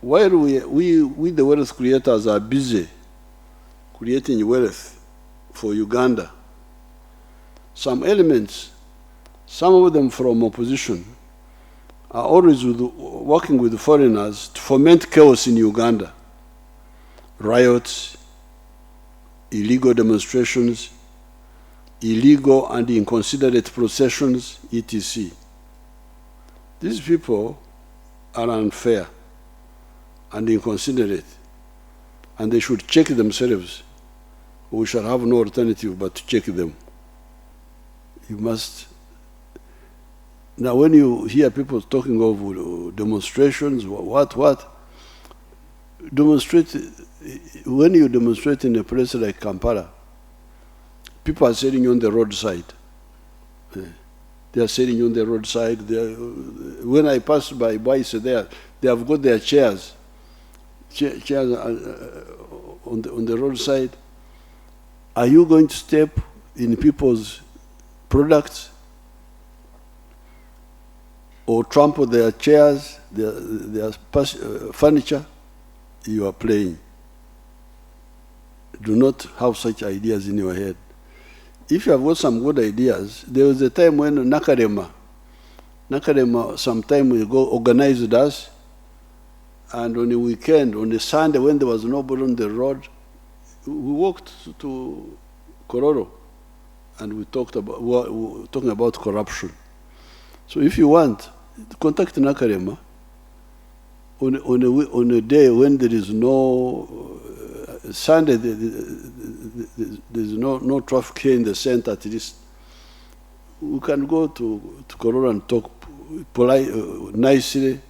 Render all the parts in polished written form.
while we the wealth creators are busy creating wealth for Uganda, some elements, some of them from opposition, are always working with foreigners to foment chaos in Uganda. Riots, illegal demonstrations, illegal and inconsiderate processions, etc. These people are unfair and inconsiderate, and they should check themselves. We shall have no alternative but to check them. You must. Now, when you hear people talking of demonstrations, demonstrate, when you demonstrate in a place like Kampala, people are sitting on the roadside. They are sitting on the roadside. When I pass by boys there, they have got their chairs on the roadside. Are you going to step in people's products or trample their chairs, their furniture? You are playing. Do not have such ideas in your head. If you have got some good ideas, there was a time when Nakarema some time ago organized us, and on the weekend, on the Sunday when there was nobody on the road, we walked to Kororo and we were talking about corruption. So if you want, contact Nakarema on a day when there is no Sunday, there's no traffic here in the center. At least we can go to Kororo and talk nicely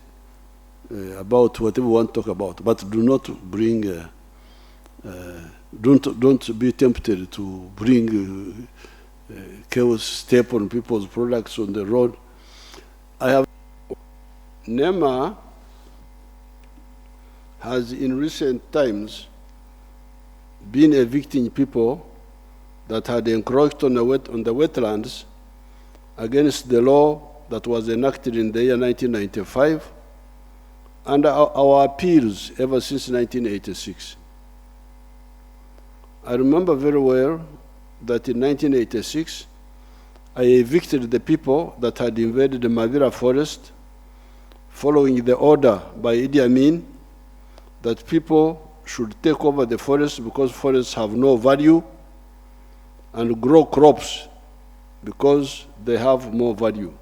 about whatever we want to talk about, but do not bring. Don't be tempted to bring chaos, step on people's products on the road. NEMA has in recent times been evicting people that had encroached on the wetlands against the law that was enacted in the year 1995 and our appeals ever since 1986. I remember very well that in 1986, I evicted the people that had invaded the Mavira forest following the order by Idi Amin that people should take over the forest because forests have no value and grow crops because they have more value.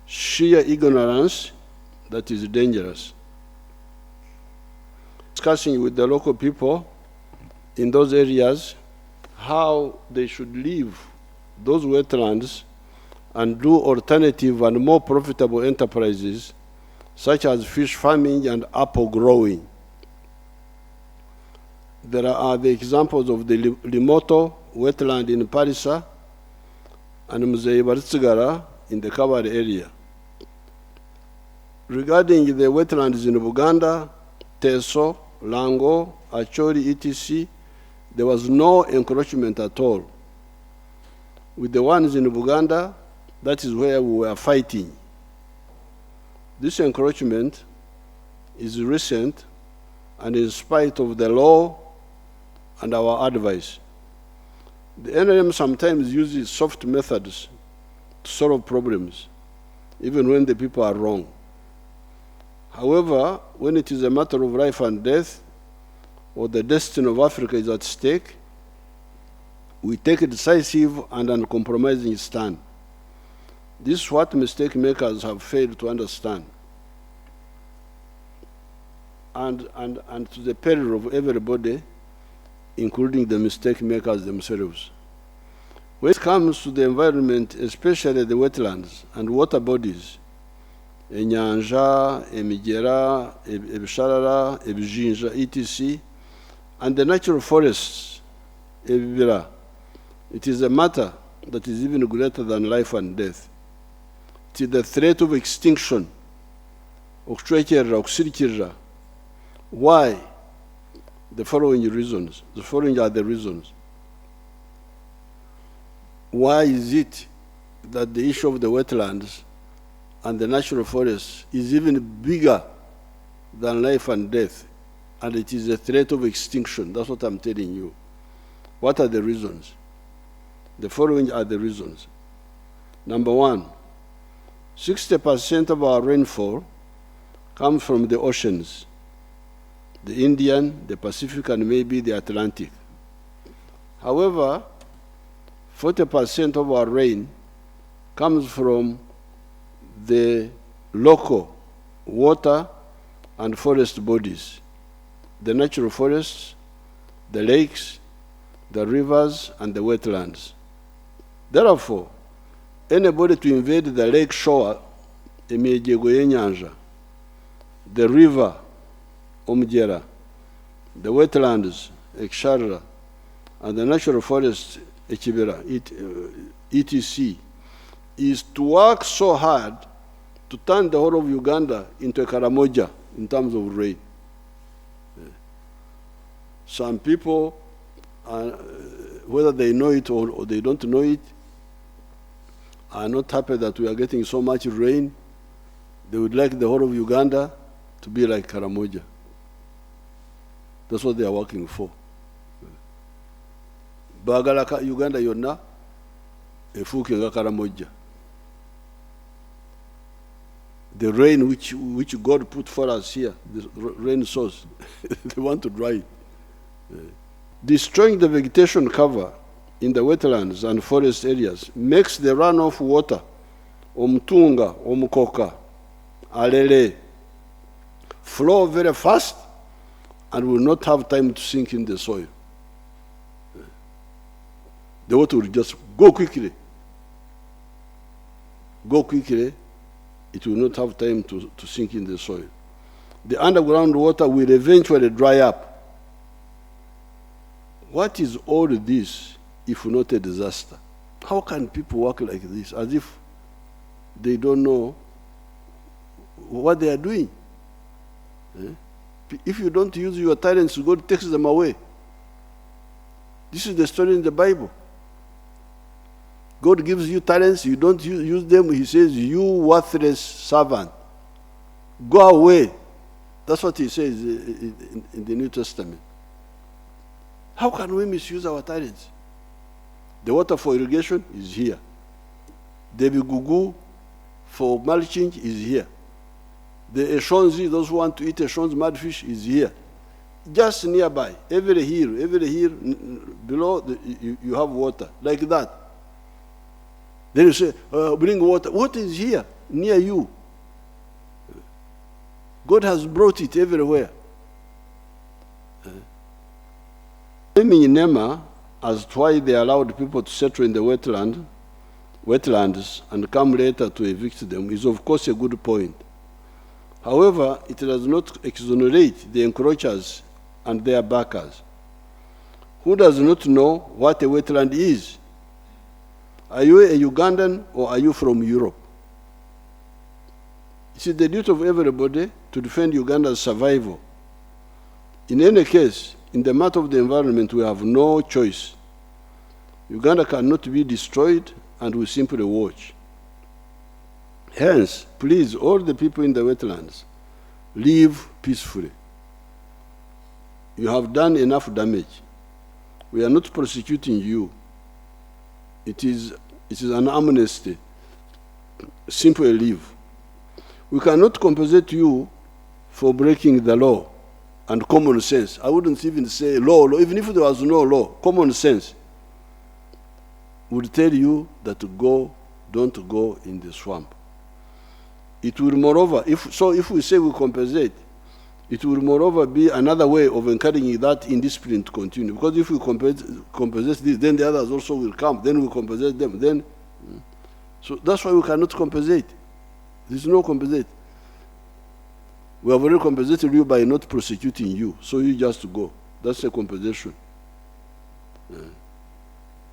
Sheer ignorance that is dangerous. Discussing with the local people in those areas how they should leave those wetlands and do alternative and more profitable enterprises such as fish farming and apple growing. There are the examples of the Limoto wetland in Parisa and Museveni in the covered area. Regarding the wetlands in Buganda, Teso, Lango, Acholi, etc., there was no encroachment at all. With the ones in Buganda, that is where we were fighting. This encroachment is recent and in spite of the law and our advice. The NRM sometimes uses soft methods to solve problems, even when the people are wrong. However, when it is a matter of life and death, or the destiny of Africa is at stake, we take a decisive and uncompromising stand. This is what mistake makers have failed to understand. And to the peril of everybody, including the mistake makers themselves. When it comes to the environment, especially the wetlands and water bodies, enyanja, emigera, ebisharara, ebijinja, etc., and the natural forests, ebibira, it is a matter that is even greater than life and death. It is the threat of extinction, okusirikirira. Why? The following reasons. The following are the reasons. Why is it that the issue of the wetlands and the natural forests is even bigger than life and death, and it is a threat of extinction. That's what I'm telling you. What are the reasons? The following are the reasons. Number one, 60% of our rainfall comes from the oceans, the Indian, the Pacific, and maybe the Atlantic. However, 40% of our rain comes from the local water and forest bodies, the natural forests, the lakes, the rivers, and the wetlands. Therefore, anybody to invade the lake shore, emyejego y'enyanja, the river, omugera, the wetlands, ekisharara, and the natural forest, ekibira, etc., is to work so hard to turn the whole of Uganda into a Karamoja in terms of rain. Some people, whether they know it or they don't know it, are not happy that we are getting so much rain. They would like the whole of Uganda to be like Karamoja. That's what they are working for. Bagala Uganda yonna efuuke nga Karamoja. The rain which God put for us here, the rain source, they want to dry it. Destroying the vegetation cover in the wetlands and forest areas makes the runoff water, omutunga, omukoka, alele, flow very fast and will not have time to sink in the soil. The water will just go quickly. Go quickly, it will not have time to sink in the soil. The underground water will eventually dry up. What is all this if not a disaster? How can people work like this as if they don't know what they are doing? If you don't use your talents, God takes them away. This is the story in the Bible. God gives you talents, you don't use them, he says, you worthless servant, go away. That's what he says in the New Testament. How can we misuse our talents? The water for irrigation is here. The bigugu for mulching is here. The eshonzi, those who want to eat eshonzi, mudfish, is here. Just nearby, every hill below, you have water, like that. Then you say, bring water. What is here, near you? God has brought it everywhere. Nema, as to why they allowed people to settle in the wetlands and come later to evict them, is of course a good point. However, it does not exonerate the encroachers and their backers. Who does not know what a wetland is? Are you a Ugandan or are you from Europe? It is the duty of everybody to defend Uganda's survival. In any case, in the matter of the environment, we have no choice. Uganda cannot be destroyed, and we simply watch. Hence, please, all the people in the wetlands, live peacefully. You have done enough damage. We are not prosecuting you. It is an amnesty. Simply leave. We cannot compensate you for breaking the law and common sense. I wouldn't even say law. Even if there was no law, common sense would tell you that don't go in the swamp. It will, moreover, if we say we compensate, it will moreover be another way of encouraging that indiscipline to continue. Because if we compensate this, then the others also will come. Then we compensate them. So that's why we cannot compensate. There's no compensate. We have already compensated you by not prosecuting you, so you just go. That's a compensation.